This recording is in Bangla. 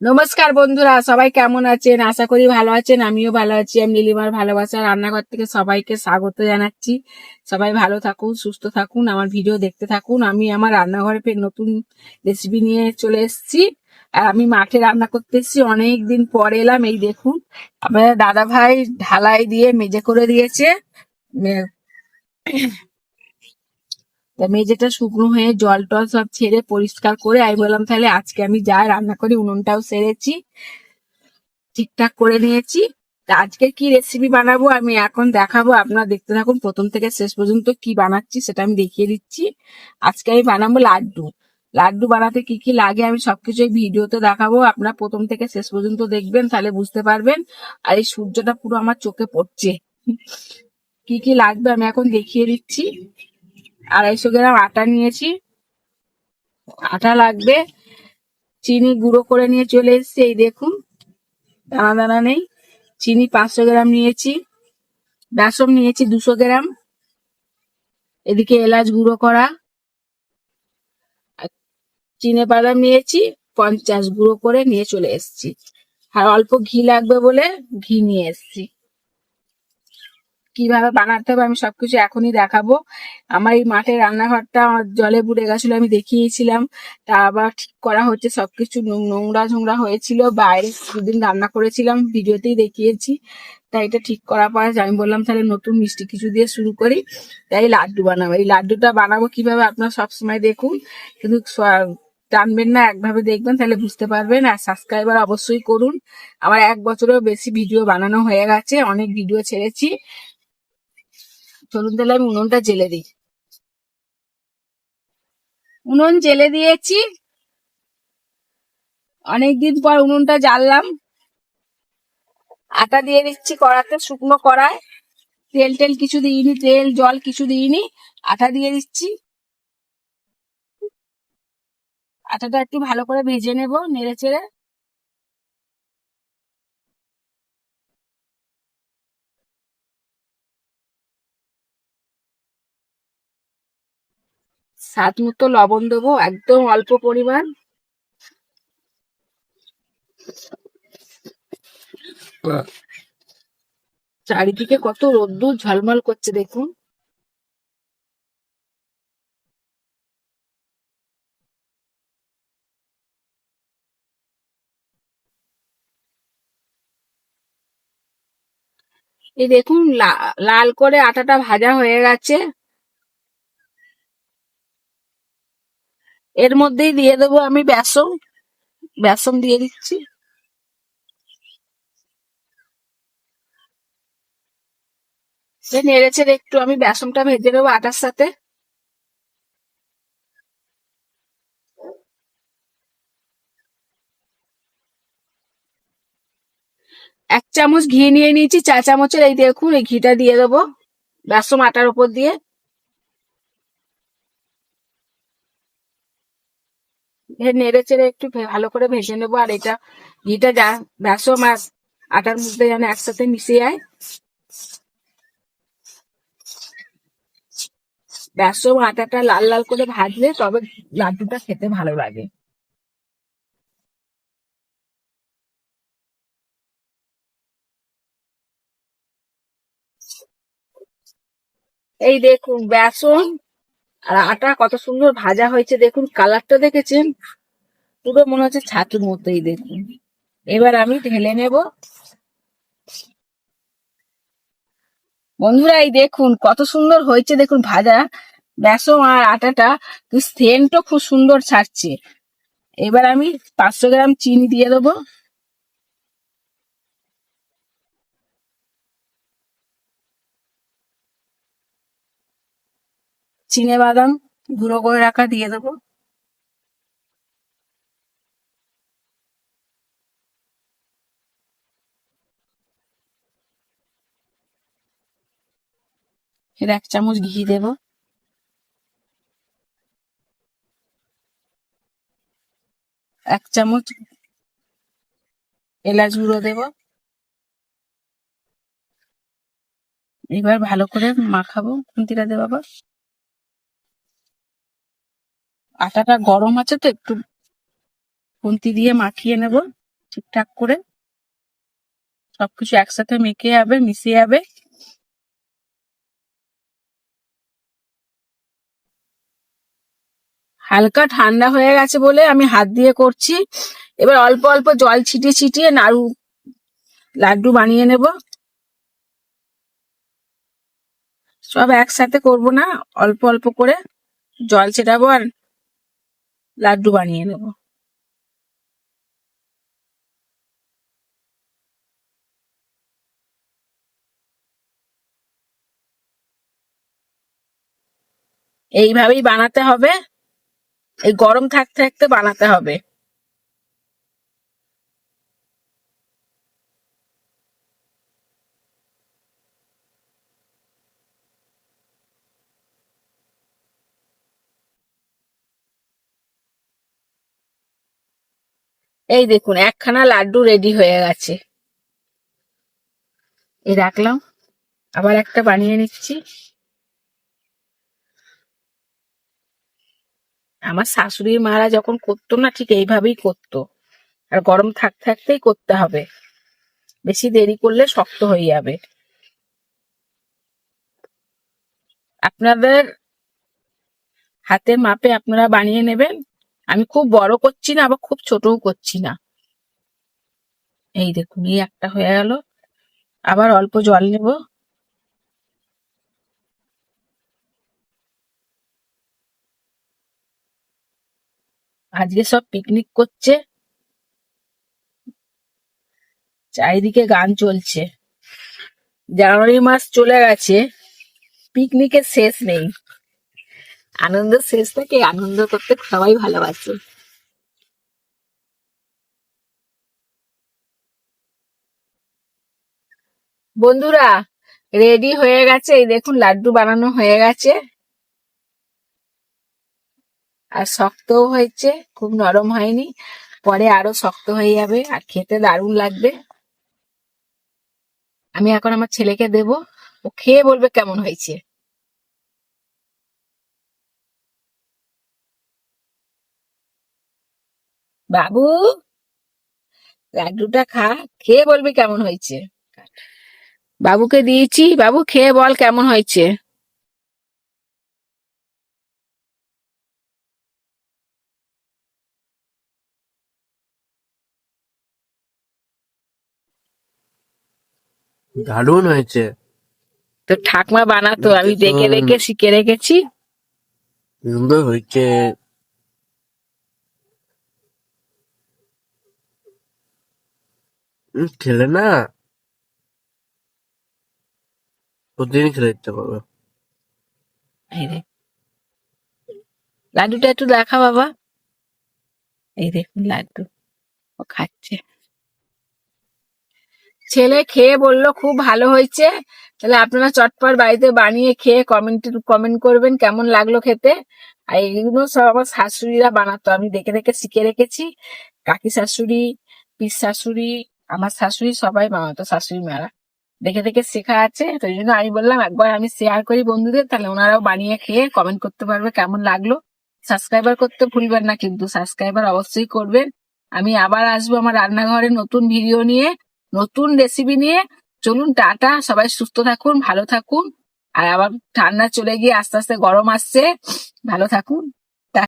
নমস্কার বন্ধুরা, সবাই কেমন আছেন? আশা করি ভালো আছেন। আমিও ভালো আছি। আমি নীলিমার ভালোবাসা রান্নাঘর থেকে সবাইকে স্বাগত জানাচ্ছি। সবাই ভালো থাকুন, সুস্থ থাকুন, আমার ভিডিও দেখতে থাকুন। আমি আমার রান্নাঘরে ফের নতুন রেসিপি নিয়ে চলে এসেছি। আর আমি মাঠে রান্না করতে এসেছি, অনেক দিন পরে এলাম। এই দেখুন, আপনার দাদা ভাই ঢালাই দিয়ে মেজে করে দিয়েছে। তা মেঝেটা শুকনো হয়ে জল টল সব ছেড়ে পরিষ্কার করে আমি বললাম তাহলে আজকে আমি যা রান্না করি, উনুনটাও সেরেছি, ঠিকঠাক করে নিয়েছি। তা আজকে কি রেসিপি বানাবো আমি এখন দেখাবো, আপনারা দেখতে থাকুন প্রথম থেকে শেষ পর্যন্ত। কি বানাচ্ছি সেটা আমি দেখিয়ে দিচ্ছি। আজকে আমি বানাবো লাড্ডু। লাড্ডু বানাতে কি কি লাগে আমি সবকিছু এই ভিডিওতে দেখাবো। আপনারা প্রথম থেকে শেষ পর্যন্ত দেখবেন, তাহলে বুঝতে পারবেন। আর এই সূর্যটা পুরো আমার চোখে পড়ছে। কি কি লাগবে আমি এখন দেখিয়ে দিচ্ছি। 250 গ্রাম আটা নিয়েছি। আটা লাগবে। চিনি গুঁড়ো করে নিয়ে চলে এসেছি, এই দেখুন, দানা দানা নেই। চিনি 500 গ্রাম নিয়েছি। বেসন নিয়েছি 200 গ্রাম। এদিকে এলাচ গুঁড়ো করা। আর চিনে বাদাম নিয়েছি 50, গুঁড়ো করে নিয়ে চলে এসেছি। আর অল্প ঘি লাগবে বলে ঘি নিয়ে এসেছি। কিভাবে বানাতে হবে আমি সবকিছু এখনই দেখাবো। আমার এই মাঠের রান্নাঘরটা আমার জলে বুড়ে গেছিল, আমি দেখিয়েছিলাম। তা আবার ঠিক করা হচ্ছে, সবকিছু নোংরা ঝোংরা হয়েছিল। বাইরে দুদিন রান্না করেছিলাম, ভিডিওতেই দেখিয়েছি। তাই এটা ঠিক করার পর আমি বললাম তাহলে নতুন মিষ্টি কিছু দিয়ে শুরু করি। তাই লাড্ডু বানাবো। এই লাড্ডুটা বানাবো কিভাবে আপনারা সবসময় দেখুন, কিন্তু টানবেন না, একভাবে দেখবেন, তাহলে বুঝতে পারবেন। আর সাবস্ক্রাইবার অবশ্যই করুন। আমার 1 বছরেও বেশি ভিডিও বানানো হয়ে গেছে, অনেক ভিডিও ছেড়েছি। চলুন তাহলে আমি উনুনটা জেলে দিই। উনুন জেলে দিয়েছি, অনেকদিন পর উনুনটা জ্বাললাম। আটা দিয়ে দিচ্ছি কড়াতে, শুকনো কড়ায়। তেল টেল কিছু দিইনি, তেল জল কিছু দিইনি, আটা দিয়ে দিচ্ছি। আটাটা একটু ভালো করে ভেজে নেব নেড়ে চেড়ে। স্বাদ মতো লবণ দেবো, একদম অল্প পরিমাণ। চারিদিকে কত রোদ্দুর ঝলমল করছে দেখুন। এই দেখুন লাল করে আটাটা ভাজা হয়ে গেছে। এর মধ্যেই দিয়ে দেবো আমি বেসন। বেসন দিয়ে দিচ্ছি। নেড়ে চেড়ে একটু আমি বেসনটা ভেজে নেবো আটার সাথে। 1 চামচ ঘি নিয়ে নিয়েছি, 4 চামচের। এই দেখুন, এই ঘিটা দিয়ে দেবো বেসন আটার উপর দিয়ে। নেড়ে চেড়ে একটু ভালো করে ভেজে নেবো। আর এটা ঘিটা যা বেসন আর আটার মধ্যে যেন একসাথে মিশে যায়। বেসন আটাটা লাল লাল করে ভাজলে তবে লাড্ডুটা খেতে ভালো লাগে। এই দেখুন বেসন আর আটা কত সুন্দর ভাজা হয়েছে, দেখুন কালারটা দেখেছেন, পুরো মনে হচ্ছে ছাতুর মতোই। দেখুন, এবার আমি ঢেলে নেব। বন্ধুরা এই দেখুন কত সুন্দর হয়েছে, দেখুন ভাজা বেসন আর আটাটা, সেন্টও খুব সুন্দর ছাড়ছে। এবার আমি 500 গ্রাম চিনি দিয়ে দেবো। চিনে বাদাম গুঁড়ো করে রাখা দিয়ে দেবো। এর 1 চামচ ঘি দেব। 1 চামচ এলাচ গুঁড়ো দেব। এবার ভালো করে মাখাবো। খুন্তিটা দেবো আবার। আটাটা গরম আছে তো একটু খুন্তি দিয়ে মাখিয়ে নেব। ঠিকঠাক করে সবকিছু একসাথে মেখে যাবে, মিশে যাবে। হালকা ঠান্ডা হয়ে গেছে বলে আমি হাত দিয়ে করছি। এবার অল্প অল্প জল ছিটিয়ে ছিটিয়ে নাড়ু লাড্ডু বানিয়ে নেব। সব একসাথে করব না, অল্প অল্প করে জল ছেটাবো আর লাড্ডু বানিয়ে নেব। এইভাবেই বানাতে হবে, এই গরম থাকতে থাকতে বানাতে হবে। এই দেখুন একখানা লাড্ডু রেডি হয়ে গেছে, এই রাখলাম। আবার একটা বানিয়ে নিচ্ছি। আমার শাশুড়ি মারা যখন করতো না, ঠিক এইভাবেই করতো। আর গরম থাকতে থাকতেই করতে হবে, বেশি দেরি করলে শক্ত হয়ে যাবে। আপনাদের হাতের মাপে আপনারা বানিয়ে নেবেন। আমি খুব বড় করছি না, আবার খুব ছোটও করছি না। এই দেখুন এই একটা হয়ে গেল। আবার অল্প জল নেব। আজকে সব পিকনিক করছে, চারিদিকে গান চলছে। জানুয়ারি মাস চলে গেছে, পিকনিকের শেষ নেই। আনন্দের শেষ থেকে আনন্দ করতে সবাই ভালোবাসে। বন্ধুরা রেডি হয়ে গেছে, এই দেখুন লাড্ডু বানানো হয়ে গেছে। আর শক্তও হয়েছে, খুব নরম হয়নি, পরে আরো শক্ত হয়ে যাবে আর খেতে দারুণ লাগবে। আমি এখন আমার ছেলেকে দেব, ও খেয়ে বলবে কেমন হয়েছে। বাবু লাড্ডুটা খা, খেয়ে বলবি কেমন হয়েছে। বাবুকে দিয়েছি, বাবু খেয়ে বল কেমন হয়েছে। দারুণ হয়েছে। তো ঠাকমা বানাতো, আমি দেখে দেখে শিখে রেখেছি। সুন্দর হয়েছে। খেলে না প্রতিদিন খেলে দিতে পারবে। এই দেখ লাড্ডুটা একটু দেখা বাবা, এই দেখুন লাড্ডু ও খাচ্ছে। ছেলে খেয়ে বললো খুব ভালো হয়েছে। তাহলে আপনারা চটপট বাড়িতে বানিয়ে খেয়ে কমেন্ট করবেন কেমন লাগলো খেতে। আর এইগুলো সব আমার শাশুড়িরা বানাতো, আমি দেখে দেখে শিখে রেখেছি। কাকি শাশুড়ি, পিস শাশুড়ি, আমার শাশুড়ি সবাই বানাতো, শাশুড়ি মারা দেখে দেখে শেখা আছে। তো এই জন্য আমি বললাম একবার আমি শেয়ার করি বন্ধুদের, তাহলে ওনারাও বানিয়ে খেয়ে কমেন্ট করতে পারবে কেমন লাগলো। সাবস্ক্রাইবার করতে ভুলবেন না কিন্তু, সাবস্ক্রাইবার অবশ্যই করবেন। আমি আবার আসবো আমার রান্নাঘরে নতুন ভিডিও নিয়ে, নতুন রেসিপি নিয়ে। চলুন টাটা, সবাই সুস্থ থাকুন, ভালো থাকুন। আর আবার ঠান্ডা চলে গিয়ে আস্তে আস্তে গরম আসছে, ভালো থাকুন।